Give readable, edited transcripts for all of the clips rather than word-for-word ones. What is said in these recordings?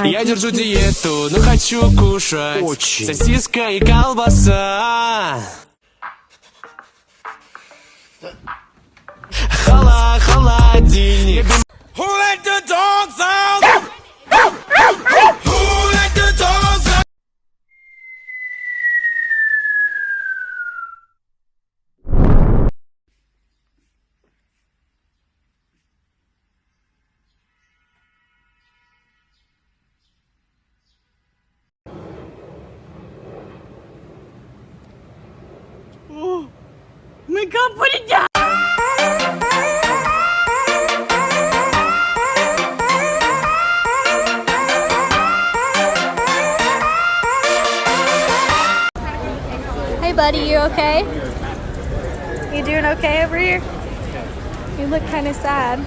Я держу диету, но хочу кушать. Очень. Сосиска и колбаса. Холодильник. Who let the dogs out? Who let the dogs out? Oh my God, put it down! Hey buddy, you okay? You doing okay over here? You look kind of sad.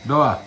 Да.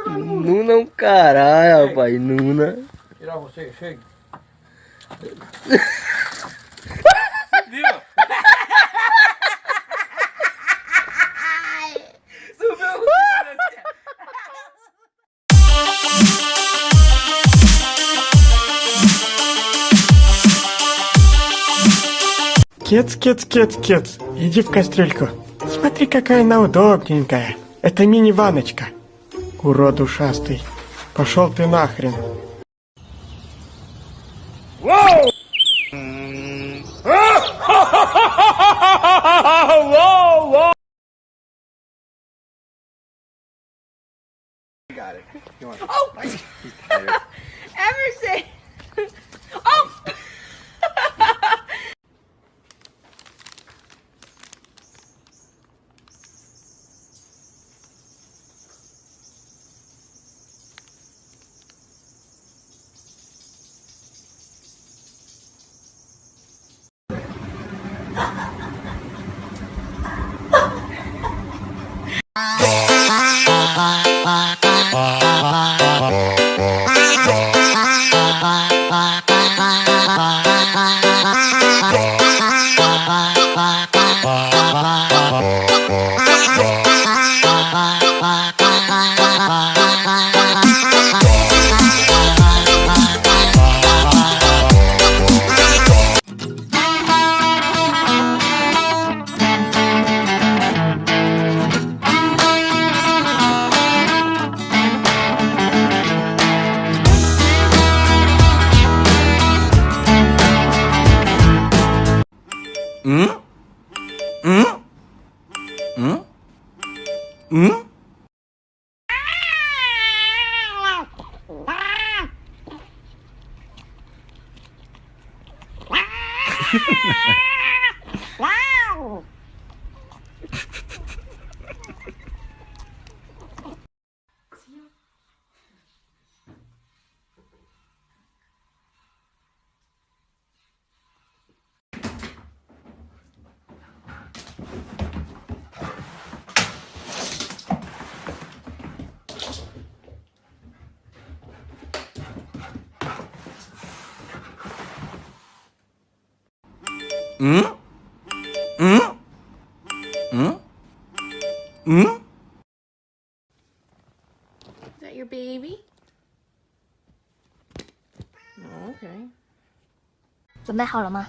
Nuna um caralho, rapaz, Nuna. Tirar você, chega. Кец, кец, кец, кец, иди в кастрюльку. Смотри, какая она удобненькая. Это мини-ваночка. Урод ушастый. Пошел ты нахрен. Emerson! Oh! Is that your baby? Oh, okay. 准备好了吗？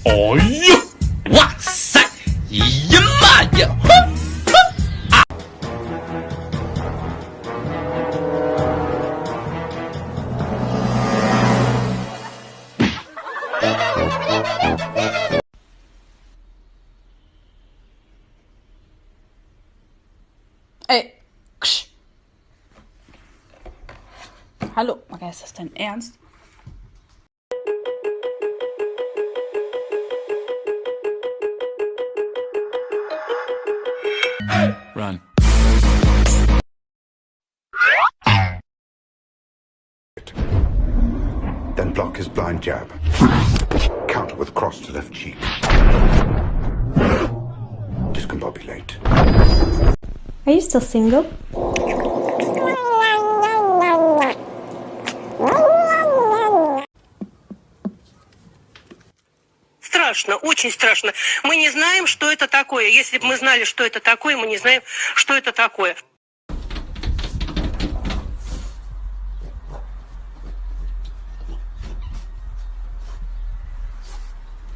哦呦，哇塞，呀妈呀！Ey, ksch. Hallo, okay, ist das dein Ernst? Run. Then block his blind jab. Counter with cross to left cheek. Discombobulate. Are you still single? Страшно, очень страшно. Мы не знаем, что это такое. Если бы мы знали, что это такое, мы не знаем, что это такое.